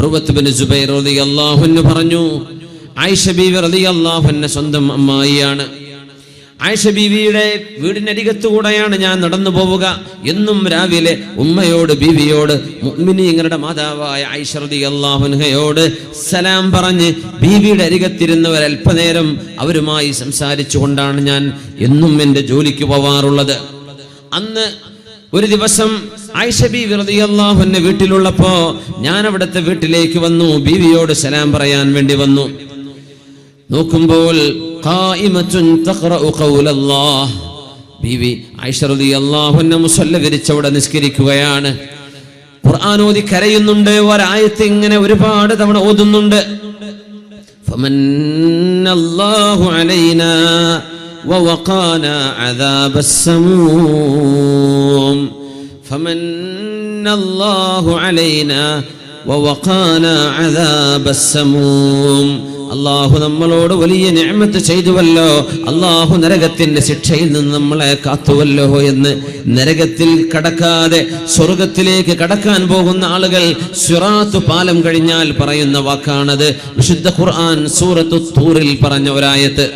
ഉർവത്ത് bin Zubair റളിയല്ലാഹു അൻഹു പറഞ്ഞു, ആയിഷ ബീവി റളിയല്ലാഹു അൻഹ സ്വന്തം അമ്മായിയാണ്. ആയിഷ ബീവിയുടെ വീടിനരികത്തുകൂടെയാണ് ഞാൻ നടന്നു പോവുക. എന്നും രാവിലെ ഉമ്മയോട്, ബീവിയോട്, മുഅ്മിനീങ്ങളുടെ മാതാവായ ആയിഷ റളിയല്ലാഹു അൻഹയോട് സലാം പറഞ്ഞ് ബീവിയുടെ അരികത്തിരുന്ന് ഒരല്പനേരം അവരുമായി സംസാരിച്ചു കൊണ്ടാണ് ഞാൻ എന്നും എൻ്റെ ജോലിക്ക് പോവാറുള്ളത്. അന്ന് ഒരു ദിവസം ആയിഷ ബീവി റളിയല്ലാഹു അൻഹ വീട്ടിലുള്ളപ്പോ ഞാൻ അവിടുത്തെ വീട്ടിലേക്ക് വന്നു. ബീവിയോട് സലാം പറയാൻ വേണ്ടി വന്നു. നോക്കുമ്പോൾ ഖായിമത്തുൻ തഖറഉ ഖൗലല്ലാഹ്, ബീവി ആയിഷ റളിയല്ലാഹു അൻഹ മുസല്ല വിരിച്ചവിടെ നിസ്കരിക്കുകയാണ്. ഖുർആൻ ഓതി കരയുന്നുണ്ട്. ഒരായത്ത് ഇങ്ങനെ ഒരുപാട് തവണ ഓതുന്നുണ്ട്. ഫമന്നല്ലാഹു അലൈനാ വവഖാനാ അദാബസ്സമൂം, ഫമന്നല്ലാഹു അലൈനാ വവഖാനാ അദാബസ്സമൂം. അല്ലാഹു നമ്മളോട് വലിയ നിഅമത്ത് ചെയ്തുവല്ലോ, അല്ലാഹു നരകത്തിന്റെ ശിക്ഷയിൽ നിന്ന് നമ്മളെ കാത്തുവല്ലോ എന്ന് നരകത്തിൽ കടക്കാതെ സ്വർഗത്തിലേക്ക് കടക്കാൻ പോകുന്ന ആളുകൾ സിറാത്ത് പാലം കഴിഞ്ഞാൽ പറയുന്ന വാക്കാണത്. വിശുദ്ധ ഖുർആൻ സൂറത്തു തൂറിൽ പറഞ്ഞ ഒരായത്ത്.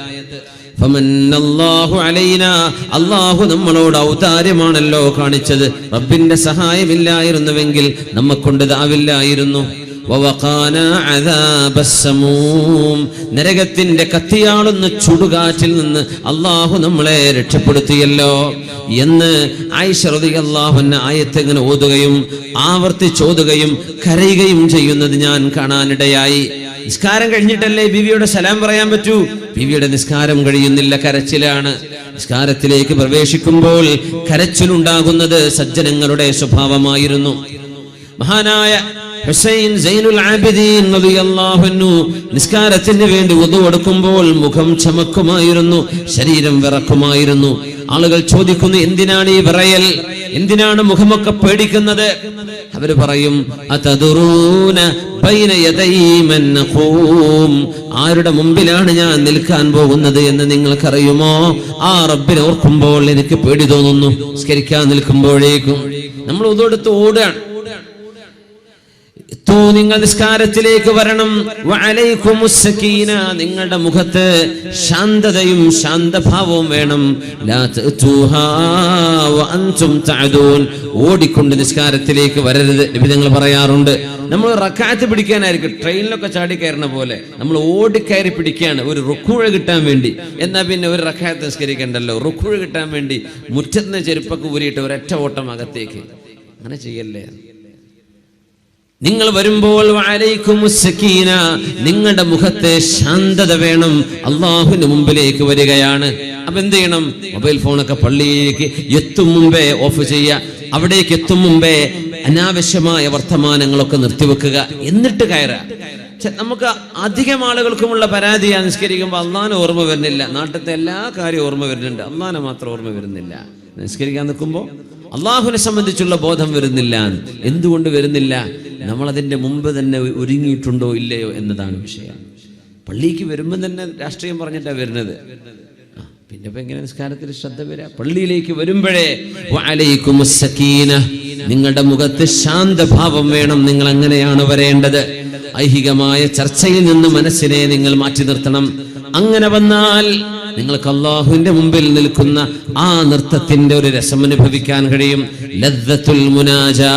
ഫമന്നല്ലാഹു അലൈനാ, അല്ലാഹു നമ്മളോട് ഔദാര്യമാണല്ലോ കാണിച്ചത്. റബ്ബിന്റെ സഹായമില്ലായിരുന്നുവെങ്കിൽ നമ്മക്കൊണ്ട് ഇതാവില്ലായിരുന്നു. വവഖാനാ അദാബസ്സമൂം, നരകത്തിന്റെ കത്തിയാളുന്ന ചുടുകാറ്റിൽ നിന്ന് അല്ലാഹു നമ്മളെ രക്ഷപ്പെടുത്തിയല്ലോ എന്ന് ആയിഷ റളിയല്ലാഹു അൻഹ ആയത്ത് ഇങ്ങനെ ഓതുകയും ആവർത്തിച്ചോതുകയും കരയുകയും ചെയ്യുന്നത് ഞാൻ കാണാനിടയായി. നിസ്കാരം കഴിഞ്ഞിട്ടല്ലേ ബീവിയുടെ സലാം പറയാൻ പറ്റൂ? ബീവിയുടെ നിസ്കാരം കഴിയുന്നില്ല, കരച്ചിലാണ്. നിസ്കാരത്തിലേക്ക് പ്രവേശിക്കുമ്പോൾ കരച്ചിലുണ്ടാകുന്നത് സജ്ജനങ്ങളുടെ സ്വഭാവമായിരുന്നു. മഹാനായ ഹുസൈൻ സൈനുൽ ആബിദീൻ റളിയല്ലാഹു അൻഹു നിസ്കാരത്തിന് വേണ്ടി വുദു എടുക്കുമ്പോൾ മുഖം ചമക്കുമായിരുന്നു, ശരീരം വിറക്കുമായിരുന്നു. ആളുകൾ ചോദിക്കുന്നു, എന്തിനാണ് ഈ വിറയൽ, എന്തിനാണ് മുഖമൊക്കെ പേടിക്കുന്നത്? അവര് പറയും, അതദറൂന ബൈന യദൈ മൻ നഖൂം, ആരുടെ മുമ്പിലാണ് ഞാൻ നിൽക്കാൻ പോകുന്നത് എന്ന് നിങ്ങൾക്കറിയുമോ? ആ റബ്ബിനെ ഓർക്കുമ്പോൾ എനിക്ക് പേടി തോന്നുന്നു. നിസ്കരിക്കാൻ നിൽക്കുമ്പോഴേക്കും നമ്മൾ വുദു എടുത്ത് ഓടുകയാണ്. നിങ്ങൾ നിസ്കാരത്തിലേക്ക് വരണം. വഅലൈക്കുമുസ് സകീന, നിങ്ങളുടെ മുഖത്ത് ശാന്തതയും ശാന്തഭാവവും വേണം. ലാ തഅതൂഹാ വഅൻതും തഅദൂൻ, ഓടിക്കൊണ്ട് നിസ്കാരത്തിലേക്ക് വരരുത് നബി തങ്ങൾ പറയാറുണ്ട്. നമ്മൾ റക്അത്ത് പിടിക്കാനായിരിക്കും ട്രെയിനിലൊക്കെ ചാടി കയറുന്ന പോലെ നമ്മൾ ഓടിക്കയറി പിടിക്കുകയാണ് ഒരു റുക്കൂഴ കിട്ടാൻ വേണ്ടി. എന്നാ പിന്നെ ഒരു റക്അത്ത് നിസ്കരിക്കണ്ടല്ലോ, റുക്കൂഴ കിട്ടാൻ വേണ്ടി മുറ്റത്ത് ചെരുപ്പൊക്കെ ഊരിയിട്ട് ഒരൊറ്റ ഓട്ടം അകത്തേക്ക്. അങ്ങനെ ചെയ്യല്ലേ. നിങ്ങൾ വരുമ്പോൾ വഅലൈക്കുമുസ് സകീന, നിങ്ങളുടെ മുഖത്തെ ശാന്തത വേണം. അല്ലാഹുവിന്റെ മുമ്പിലേക്ക് വരികയാണ്. അപ്പൊ എന്ത് ചെയ്യണം? മൊബൈൽ ഫോണൊക്കെ പള്ളിയിലേക്ക് എത്തും മുമ്പേ ഓഫ് ചെയ്യുക. അവിടേക്ക് എത്തും മുമ്പേ അനാവശ്യമായ വർത്തമാനങ്ങളൊക്കെ നിർത്തിവെക്കുക, എന്നിട്ട് കയറുക. നമുക്ക് അധികം ആളുകൾക്കുമുള്ള പരാതിയാണ്, നിസ്കരിക്കുമ്പോൾ അള്ളാനെ ഓർമ്മ വരുന്നില്ല. നാട്ടിലത്തെ എല്ലാ കാര്യവും ഓർമ്മ വരുന്നുണ്ട്, അള്ളാനെ മാത്രം ഓർമ്മ വരുന്നില്ല. നിസ്കരിക്കാൻ നിൽക്കുമ്പോൾ അള്ളാഹുവിനെ സംബന്ധിച്ചുള്ള ബോധം വരുന്നില്ല. എന്തുകൊണ്ട് വരുന്നില്ല? നമ്മളതിൻ്റെ മുമ്പ് തന്നെ ഒരുങ്ങിയിട്ടുണ്ടോ ഇല്ലയോ എന്നതാണ് വിഷയം. പള്ളിക്ക് വരുമ്പോൾ തന്നെ രാഷ്ട്രീയം പറഞ്ഞിട്ടാണ് വരുന്നത്. പിന്നെ ഇപ്പൊ എങ്ങനെ നിസ്കാരത്തിൽ ശ്രദ്ധ വരിക? പള്ളിയിലേക്ക് വരുമ്പോഴേ വഅലൈക്കുമുസ് സകീന, നിങ്ങളുടെ മുഖത്ത് ശാന്തഭാവം വേണം. നിങ്ങൾ അങ്ങനെയാണ് വരേണ്ടത്. ഐഹികമായ ചർച്ചയിൽ നിന്ന് മനസ്സിനെ നിങ്ങൾ മാറ്റി നിർത്തണം. അങ്ങനെ വന്നാൽ നിങ്ങൾക്ക് അല്ലാഹുവിന്റെ മുമ്പിൽ നിൽക്കുന്ന ആ നൃത്തത്തിന്റെ ഒരു രസം അനുഭവിക്കാൻ കഴിയും. ലദ്ദത്തുൽ മുനാജാ,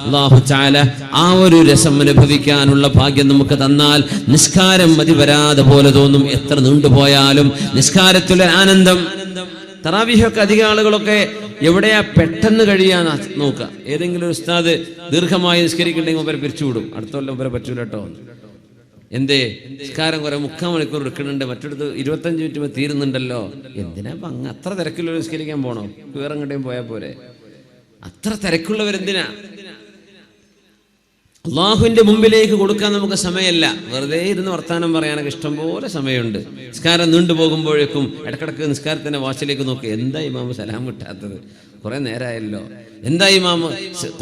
അല്ലാഹു തആല ആ ഒരു രസം അനുഭവിക്കാനുള്ള ഭാഗ്യം നമുക്ക് തന്നാൽ നിസ്കാരം മതി വരാതെ പോലെ തോന്നും. എത്ര നീണ്ടുപോയാലും നിസ്കാരത്തിലെ ആനന്ദം. തറാവീഹൊക്കെ അധികം ആളുകളൊക്കെ എവിടെയാ പെട്ടെന്ന് കഴിയാൻ നോക്കുക. ഏതെങ്കിലും ഒരു ഉസ്താദ് ദീർഘമായി നിസ്കരിക്കണ്ടെങ്കിൽ ഇവരെ പിരിച്ചുവിടും. അടുത്ത കൊല്ലം ഇവരെ പറ്റൂല കേട്ടോ. എന്തേ? നിസ്കാരം കുറെ 3/4 മണിക്കൂർ എടുക്കുന്നുണ്ട്, മറ്റെടുത്ത് 25 മിനിറ്റ് തീരുന്നുണ്ടല്ലോ. എന്തിനാ അങ്ങ് അത്ര തിരക്കുള്ളവർ നിസ്കരിക്കാൻ പോണോ? വേറെ എങ്ങോട്ടേയും പോയാൽ പോരെ? അത്ര തിരക്കുള്ളവരെന്തിനാ? അള്ളാഹുവിന്റെ മുമ്പിലേക്ക് കൊടുക്കാൻ നമുക്ക് സമയമല്ല. വെറുതെ ഇരുന്ന് വർത്താനം പറയാനൊക്കെ ഇഷ്ടം പോലെ സമയമുണ്ട്. നിസ്കാരം നീണ്ടു പോകുമ്പോഴേക്കും ഇടക്കിടക്ക് നിസ്കാരത്തിന്റെ വാച്ചിലേക്ക് നോക്കി, എന്താ ഇമാമ് സലാം കിട്ടാത്തത്? കുറെ നേരമായല്ലോ. എന്താ ഇമാമ്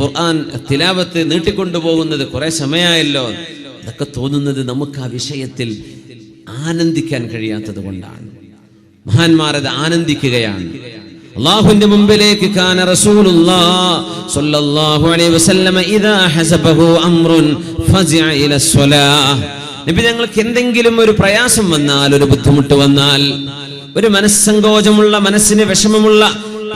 ഖുർആൻ തിലാവത്ത് നീട്ടിക്കൊണ്ടുപോകുന്നത്? കുറെ സമയമായല്ലോ. ഇതൊക്കെ തോന്നുന്നത് നമുക്ക് ആ വിഷയത്തിൽ ആനന്ദിക്കാൻ കഴിയാത്തത് കൊണ്ടാണ്. മഹാന്മാരത് ആനന്ദിക്കുകയാണ്. അല്ലാഹുവിന്റെ മുമ്പിലേക്ക് കാന റസൂലുള്ളാഹി സ്വല്ലല്ലാഹു അലൈഹി വസല്ലം ഇദാ ഹസബഹു അംറുൻ ഫസിഅ ഇലാ സ്വലാഹ്. നബി ഞങ്ങൾക്ക് എന്തെങ്കിലും ഒരു പ്രയാസം വന്നാൽ, ഒരു ബുദ്ധിമുട്ട് വന്നാൽ, ഒരു മനസ്സങ്കോചമുള്ള, മനസ്സിന് വിഷമമുള്ള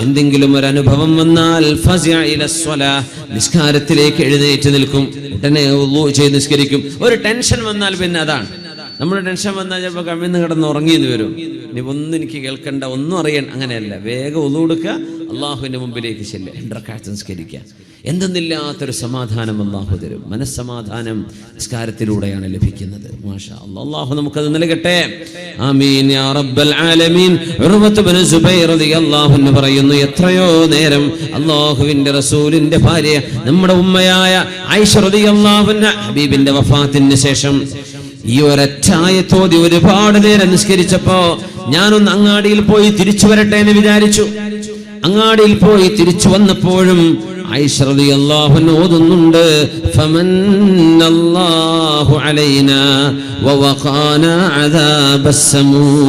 എന്തെങ്കിലും ഒരു അനുഭവം വന്നാൽ ഫസിഅ ഇലാ സ്വലാഹ്, നിസ്കാരത്തിലേക്ക് എഴുന്നേറ്റ് നിൽക്കും, ഉടനെ വുളൂ ചെയ്ത് നിസ്കരിക്കും. ഒരു ടെൻഷൻ വന്നാൽ പിന്നെ അതാണ്. നമ്മൾ ടെൻഷൻ വന്നാൽ ചിലപ്പോൾ കമിഴ്ന്ന് കിടന്ന് ഉറങ്ങിയെന്ന് വരും. ഇനി ഒന്നും എനിക്ക് കേൾക്കണ്ട, ഒന്നും അറിയണ്ട, അങ്ങനെയല്ല. വേഗം വുളൂ എടുക്കുക, അള്ളാഹുവിന്റെ മുമ്പിലേക്ക് ചെല്ലുക, 2 റക്അത്ത് നിസ്കരിക്കുക. എന്തെന്നില്ലാത്തൊരു സമാധാനം അള്ളാഹു തരും. മനസ്സമാധാനം നിസ്കാരത്തിലൂടെയാണ് ലഭിക്കുന്നത്. മാഷാ അല്ലാഹ്, അള്ളാഹു നമുക്കത് നൽകട്ടെ. ആമീൻ യാ റബ്ബൽ ആലമീൻ. ഉർവത്ത് ഇബ്നു സുബൈർ റളിയല്ലാഹു അൻഹു പറയുന്നു, എത്രയോ നേരം അള്ളാഹുവിന്റെ റസൂലിന്റെ ഭാര്യ നമ്മുടെ ഉമ്മയായ ആയിഷ റളിയല്ലാഹു അൻഹ ഹബീബിന്റെ വഫാത്തിന് ശേഷം ഈ ഒരൊറ്റ ആയത്തോതി ഒരുപാട് നേരം നിസ്കരിച്ചപ്പോ ഞാനൊന്ന് അങ്ങാടിയിൽ പോയി തിരിച്ചു വരട്ടെ എന്ന് വിചാരിച്ചു. അങ്ങാടിയിൽ പോയി തിരിച്ചു വന്നപ്പോഴും ആയിഷ റളിയല്ലാഹു അൻഹ ഓതുന്നുണ്ട്, ഫമന്നല്ലാഹു അലൈനാ വവഖാനാ അദാബസ്സമൂം.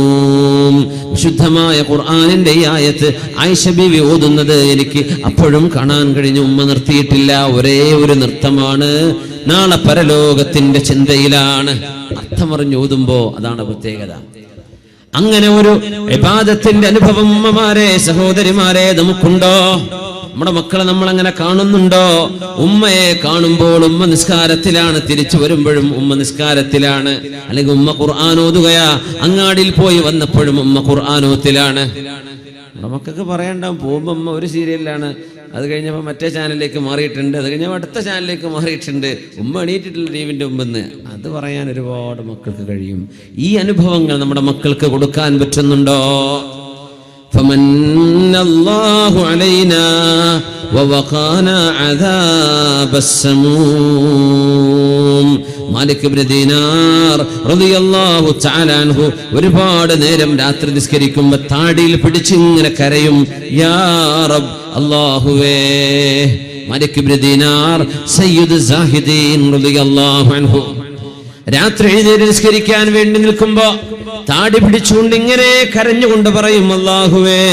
വിശുദ്ധമായ ഖുർആനിന്റെ ഈ ആയത്ത് ആയിഷ ബീവി ഓതുന്നത് എനിക്ക് അപ്പോഴും കാണാൻ കഴിഞ്ഞു. ഉമ്മ നിർത്തിയിട്ടില്ല, ഒരേ ഒരു നൃത്തമാണ്. നാളെ പരലോകത്തിന്റെ ചിന്തയിലാണ്. അർത്ഥമറിഞ്ഞ് ഓതുമ്പോ അതാണ് പ്രത്യേകത. അങ്ങനെ ഒരു ഇബാദത്തിന്റെ അനുഭവം ഉമ്മമാരെ, സഹോദരിമാരെ നമുക്കുണ്ടോ? നമ്മുടെ മക്കളെ നമ്മൾ അങ്ങനെ കാണുന്നുണ്ടോ? ഉമ്മയെ കാണുമ്പോൾ ഉമ്മ നിസ്കാരത്തിലാണ്, തിരിച്ചു വരുമ്പോഴും ഉമ്മ നിസ്കാരത്തിലാണ്. അല്ലെങ്കിൽ ഉമ്മ ഖുർആൻ ഓതുകയാ, അങ്ങാടിയിൽ പോയി വന്നപ്പോഴും ഉമ്മ ഖുർആനോത്തിലാണ്. നമ്മുടെ മക്കൾക്ക് പറയണ്ടാവും, പോകുമ്പോൾ ഉമ്മ ഒരു സീരിയലിലാണ്, അത് കഴിഞ്ഞപ്പോൾ മറ്റേ ചാനലിലേക്ക് മാറിയിട്ടുണ്ട്, അത് കഴിഞ്ഞപ്പോൾ അടുത്ത ചാനലിലേക്ക് മാറിയിട്ടുണ്ട്, ഉമ്മ എണീറ്റിട്ടുള്ള ടിവിൻ്റെ മുമ്പെന്ന്. അത് പറയാൻ ഒരുപാട് മക്കൾക്ക് കഴിയും. ഈ അനുഭവങ്ങൾ നമ്മുടെ മക്കൾക്ക് കൊടുക്കാൻ പറ്റുന്നുണ്ടോ? ഫമന്നല്ലാഹു അലൈനാ വവഖാനാ അദാബസ്സമൂം. മാലിക് ഇബ്നു ദീനാർ റളിയല്ലാഹു തആല അൻഹു ഒരുപാട് നേരം രാത്രി നിസ്കരിക്കുമ്പോൾ താടിയിൽ പിടിച്ചിങ്ങനെ കരയും, യാ റബ്ബ്, അല്ലാഹുവേ. മാലിക് ഇബ്നു ദീനാർ സയ്യിദ് സാഹിദീൻ റളിയല്ലാഹു അൻഹു രാത്രി എഴുന്നേറ്റ് നിസ്കരിക്കാൻ വേണ്ടി നിൽക്കുമ്പോ താടി പിടിച്ചുകൊണ്ട് ഇങ്ങനെ കരഞ്ഞുകൊണ്ട് പറയും, അല്ലാഹുവേ,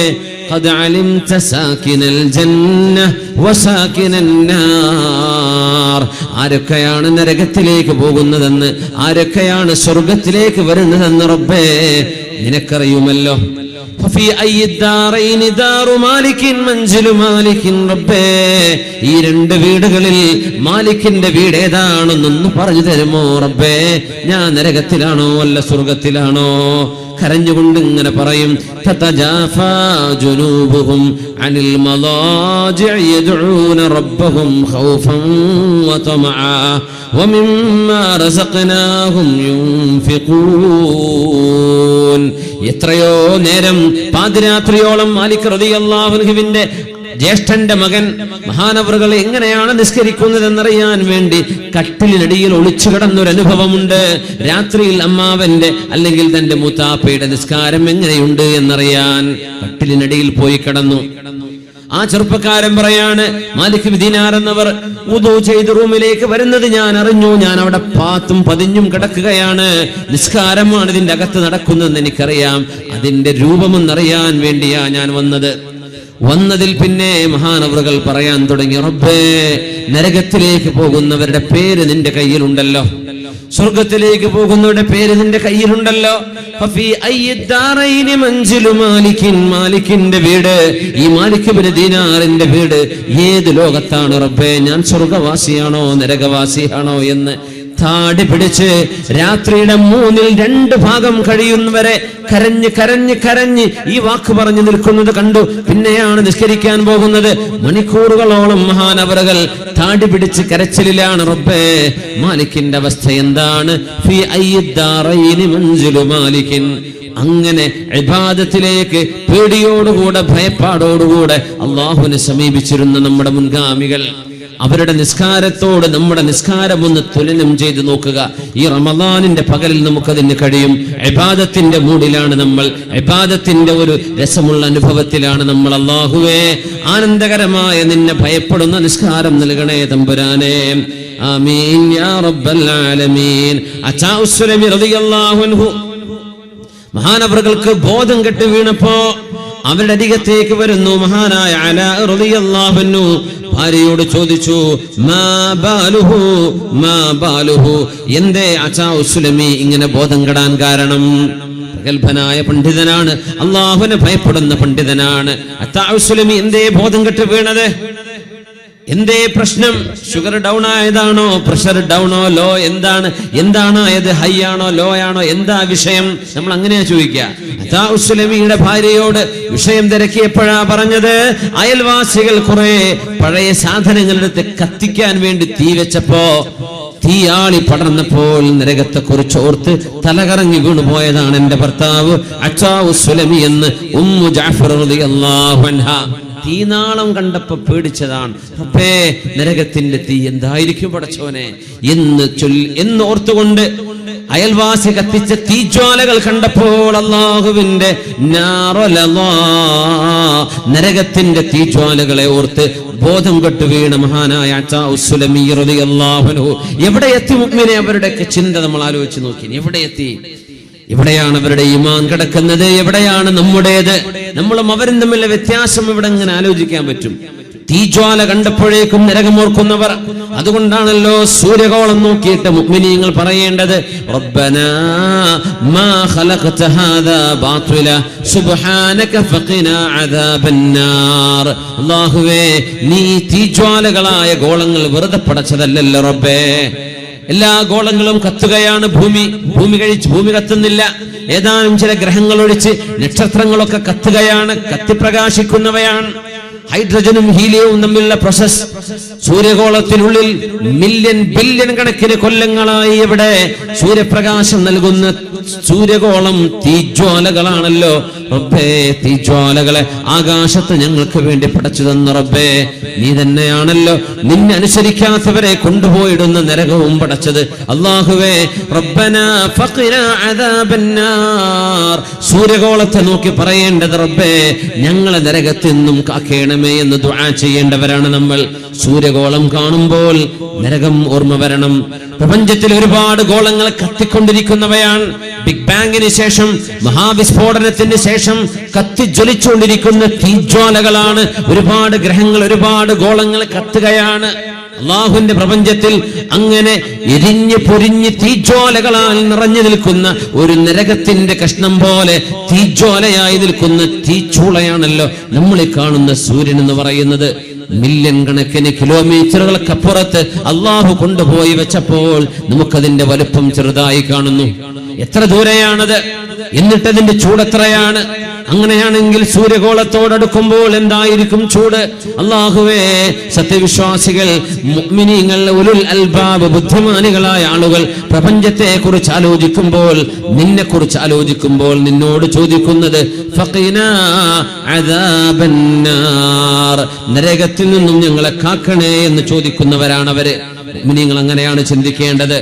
ഖദ് അലിംത സാകിനൽ ജന്ന വസാകിനൻ നാർ. ആരൊക്കെയാണ് നരകത്തിലേക്ക് പോകുന്നതെന്ന്, ആരൊക്കെയാണ് സ്വർഗത്തിലേക്ക് വരുന്നതെന്ന് റബ്ബേ നിനക്കറിയുമല്ലോ. ഫഫി അയ്യി ദാറൈനി ദാറു മാലികിൻ മൻസിലു മാലികിൻ റബ്ബേ. ഈ 2 വീടുകളിൽ മാലിക്കിന്റെ വീട് ഏതാണെന്നൊന്ന് പറഞ്ഞു തരുമോ റബ്ബേ? ഞാൻ നരകത്തിലാണോ അല്ല സ്വർഗത്തിലാണോ? കരഞ്ഞുകൊണ്ട് ഇങ്ങനെ പറയും, തതജാഫാ ജുനൂബുഹും അനിൽ മളാജിഇ യദ്ഊന റബ്ബഹും ഖൗഫൻ വതമഅ വമിമ്മാ റസഖ്നാഹും യുൻഫിഖൂൻ. എത്രയോ നേരം പാതിരാത്രിയോളം മാലിക് റളിയല്ലാഹു അൻഹുവിന്റെ ജ്യേഷ്ഠന്റെ മകൻ മഹാനവറുകൾ എങ്ങനെയാണ് നിസ്കരിക്കുന്നതെന്നറിയാൻ വേണ്ടി കട്ടിലിനടിയിൽ ഒളിച്ചു കിടന്നൊരനുഭവമുണ്ട്. രാത്രിയിൽ അമ്മാവന്റെ അല്ലെങ്കിൽ തന്റെ മൂത്താപ്പയുടെ നിസ്കാരം എങ്ങനെയുണ്ട് എന്നറിയാൻ കട്ടിലിനടിയിൽ പോയി കിടന്നു. ആ ചെറുപ്പക്കാരൻ പറയാണ്, മാലിക് ഇബ്നു ദീനാർ എന്നവർ വുദൂ ചെയ്ത് റൂമിലേക്ക് വരുന്നത് ഞാൻ അറിഞ്ഞു. ഞാൻ അവിടെ പാത്തും പതിഞ്ഞും കിടക്കുകയാണ്. നിസ്കാരമാണ് ഇതിന്റെ അകത്ത് നടക്കുന്നതെന്ന് എനിക്കറിയാം. അതിന്റെ രൂപമൊന്നറിയാൻ വേണ്ടിയാ ഞാൻ വന്നത്. വന്നതിൽ പിന്നെ മഹാനവറുകൾ പറയാൻ തുടങ്ങി, റബ്ബേ, നരകത്തിലേക്ക് പോകുന്നവരുടെ പേര് നിന്റെ കയ്യിലുണ്ടല്ലോ, സ്വർഗത്തിലേക്ക് പോകുന്നവരുടെ പേര് നിന്റെ കയ്യിലുണ്ടല്ലോ. ഫഫി അയ്യി ദാറൈനി മൻസിലു മാലികിൻ. മാലിക്കിന്റെ വീട്, ഈ മാലിക് ഇബ്നു ദീനാറിന്റെ വീട് ഏത് ലോകത്താണ് റബ്ബേ? ഞാൻ സ്വർഗവാസിയാണോ നരകവാസിയാണോ എന്ന് താടി പിടിച്ച് രാത്രിയുടെ 2 ഭാഗം കഴിയുന്നവരെ കരഞ്ഞ് കരഞ്ഞ് കരഞ്ഞ് ഈ വാക്ക് പറഞ്ഞു നിൽക്കുന്നത് കണ്ടു. പിന്നെയാണ് നിസ്കരിക്കാൻ പോകുന്നത്. മണിക്കൂറുകളോളം മഹാനവറുകൾ താടി പിടിച്ച് കരച്ചിലാണ്. റബ്ബേ, മാലിക്കിന്റെ അവസ്ഥ എന്താണ്? ഫീ അയ്യി ദാറൈനി മൻസിലു മാലികിൻ. അങ്ങനെ ഇബാദത്തിലേക്ക് പേടിയോടുകൂടെ ഭയപ്പാടോടുകൂടെ അല്ലാഹുവിനെ സമീപിച്ചിരുന്ന നമ്മുടെ മുൻഗാമികൾ, അവരുടെ നിസ്കാരത്തോട് നമ്മുടെ നിസ്കാരം ഒന്ന് തുലനം ചെയ്ത് നോക്കുക. ഈ റമദാനിന്റെ പകലിൽ നമുക്കതിന് കഴിയും. ഇബാദത്തിന്റെ മൂഡിലാണ് നമ്മൾ, ഇബാദത്തിന്റെ ഒരു രസമുള്ള അനുഭവത്തിലാണ് നമ്മൾ. അല്ലാഹുവേ, ആനന്ദകരമായ നിന്നെ ഭയപ്പെടുന്ന നിസ്കാരം നൽകണേ തമ്പുരാനേ. ആമീൻ യാ റബ്ബൽ ആലമീൻ. അച്ചാ ഉസ്സലമി റളിയല്ലാഹു അൻഹു മഹാനവറുകൾക്ക് ബോധം കെട്ട് വീണപ്പോ അവരുടെ അരികത്തേക്ക് വരുന്നു. മഹാനായ അലാ റളിയല്ലാഹു അൻഹു ഭാര്യയോട് ചോദിച്ചു, മാ ബാലുഹു, എന്തേ അച്ചാ ഉസ്ലമി ഇങ്ങനെ ബോധം കെടാൻ കാരണം? പ്രഗൽഭനായ പണ്ഡിതനാണ്, അള്ളാഹുവിനെ ഭയപ്പെടുന്ന പണ്ഡിതനാണ്. അത്താ ഉസ്ലമി എന്തേ ബോധം കെട്ട് വീണത്? എന്തേ പ്രശ്നം? ഷുഗർ ഡൗൺ ആയതാണോ? പ്രഷർ ഡൗണോ? ലോ? എന്താണ് ആയത്? ഹൈ ആണോ? ലോ ആണോ? എന്താ വിഷയം? നമ്മൾ അങ്ങനെയാ ചോദിക്കുക. അത്താ ഉസ്ലമിയുടെ ഭാര്യയോട് വിഷയം തിരക്കിയപ്പോഴാ പറഞ്ഞത്, അയൽവാസികൾ കുറെ പഴയ സാധനങ്ങളെടുത്ത് കത്തിക്കാൻ വേണ്ടി തീ വെച്ചപ്പോ തീയാളി പടർന്നപ്പോൾ നരകത്തെ കുറിച്ച് ഓർത്ത് തലകറങ്ങി വീണുപോയതാണ് എന്റെ ഭർത്താവ് അത്താ ഉസ്ലമി എന്ന് ഉമ്മു ജഅഫർ റളിയല്ലാഹു അൻഹാ. തീനാളം കണ്ടപ്പോ പേടിച്ചതാണ്. റബ്ബേ, നരകത്തിന്റെ തീ എന്തായിരിക്കും പടച്ചോനെ എന്ന് ഓർത്തുകൊണ്ട് അയൽവാസി കത്തിച്ച തീജ്വാലകൾ കണ്ടപ്പോൾ അല്ലാഹുവിന്റെ നരകത്തിന്റെ തീജ്വാലകളെ ഓർത്ത് ബോധം കെട്ടു വീണ മഹാനായ അത്താ ഉസ്ലമി റളിയല്ലാഹു അൻഹു. എവിടെ എത്തി മുഅ്മിനെ? അവരുടെയൊക്കെ ചിന്ത നമ്മൾ ആലോചിച്ച് നോക്കി. എവിടെ എത്തി? എവിടെയാണ് അവരുടെ ഈമാൻ കിടക്കുന്നത്? എവിടെയാണ് നമ്മുടേത്? നമ്മളും അവരും തമ്മിലുള്ള വ്യത്യാസം ഇവിടെ ഇങ്ങനെ ആലോചിക്കാൻ പറ്റും. തീജ്വാല കണ്ടപ്പോഴേക്കും നരകമോർക്കുന്നവർ. അതുകൊണ്ടാണല്ലോ സൂര്യകോളം നോക്കിയിട്ട് മുഅ്മിനീങ്ങൾ പറയേണ്ടത്, റബ്ബനാ മാ ഖലഖത ഹാദാ ബാതില സുബ്ഹാനക ഫഖിനാ അദാബന്നാർ. അല്ലാഹുവേ, നീ തീജ്വാലകളായ ഗോളങ്ങൾ വെറുതെ പടച്ചതല്ലല്ലോ റബ്ബേ. എല്ലാ ഗോളങ്ങളും കത്തുകയാണ്. ഭൂമി കത്തുന്നില്ല. ഏതാനും ചില ഗ്രഹങ്ങൾ ഒഴിച്ച് നക്ഷത്രങ്ങളൊക്കെ കത്തുകയാണ്, കത്തിപ്രകാശിക്കുന്നവയാണ്. ഹൈഡ്രജനും ഹീലിയവും തമ്മിലുള്ള പ്രോസസ്. സൂര്യഗോളത്തിനുള്ളിൽ ബില്യൺ കണക്കിന് കൊല്ലങ്ങളായി ഇവിടെ സൂര്യപ്രകാശം നൽകുന്ന സൂര്യഗോളം തീജ്വാലകളാണല്ലോ റബ്ബേ. തീജ്വാലകളെ ആകാശത്ത് ഞങ്ങൾക്ക് വേണ്ടി പടച്ചു തന്ന റബ്ബേ, നീ തന്നെയാണല്ലോ നിന്നെ അനുസരിക്കാത്തവരെ കൊണ്ടുപോയിടുന്ന നരകവും പടച്ചത്. അല്ലാഹുവേ, റബ്ബനാ ഫഖിനാ അദാബന്നാർ. സൂര്യഗോളത്തെ നോക്കി പറയേണ്ടത്, റബ്ബേ, ഞങ്ങളെ നരകത്തിൽ നിന്നും കാക്കേണമേ എന്ന് ദുആ ചെയ്യേണ്ടവരാണ് നമ്മൾ. സൂര്യഗോളം കാണുമ്പോൾ നരകം ഓർമ്മ വരണം. പ്രപഞ്ചത്തിൽ ഒരുപാട് ഗോളങ്ങൾ കത്തിക്കൊണ്ടിരിക്കുന്നവയാണ്. ബിഗ് ബാങ്ങിന് ശേഷം, മഹാവിസ്ഫോടനത്തിന് ശേഷം കത്തിജ്വലിച്ചുകൊണ്ടിരിക്കുന്ന തീജ്വാലകളാണ്. ഒരുപാട് ഗ്രഹങ്ങൾ, ഒരുപാട് ഗോളങ്ങൾ കത്തുകയാണ്. അള്ളാഹുവിന്റെ പ്രപഞ്ചത്തിൽ അങ്ങനെ എരിഞ്ഞ് പൊരിഞ്ഞ് തീജ്വാലകളാൽ നിറഞ്ഞു നിൽക്കുന്ന ഒരു നരകത്തിന്റെ കഷ്ണം പോലെ തീജ്വാലയായി നിൽക്കുന്ന തീച്ചൂളയാണല്ലോ നമ്മളീ കാണുന്ന സൂര്യൻ എന്ന് പറയുന്നത്. മില്യൺ കണക്കിന് കിലോമീറ്ററുകൾക്കപ്പുറത്ത് അള്ളാഹു കൊണ്ടുപോയി വെച്ചപ്പോൾ നമുക്കതിന്റെ വലുപ്പം ചെറുതായി കാണുന്നു. എത്ര ദൂരെയാണത്? എന്നിട്ടതിന്റെ ചൂട് എത്രയാണ്? അങ്ങനെയാണെങ്കിൽ സൂര്യഗോളത്തോടടുക്കുമ്പോൾ എന്തായിരിക്കും ചൂട്? അല്ലാഹുവേ, സത്യവിശ്വാസികൾ, മുഅ്മിനീങ്ങൾ, ഉലുൽ അൽബാബ്, ബുദ്ധിമാനികളായ ആളുകൾ പ്രപഞ്ചത്തെ കുറിച്ച് ആലോചിക്കുമ്പോൾ, നിന്നെ കുറിച്ച് ആലോചിക്കുമ്പോൾ നിന്നോട് ചോദിക്കുന്നത് ഫഖിനാ അദാബന്നാർ, നരകത്തിൽ നിന്നും ഞങ്ങളെ കാക്കണേ എന്ന് ചോദിക്കുന്നവരാണ് അവര്. മുഅ്മിനീങ്ങൾ അങ്ങനെയാണ് ചിന്തിക്കേണ്ടത്.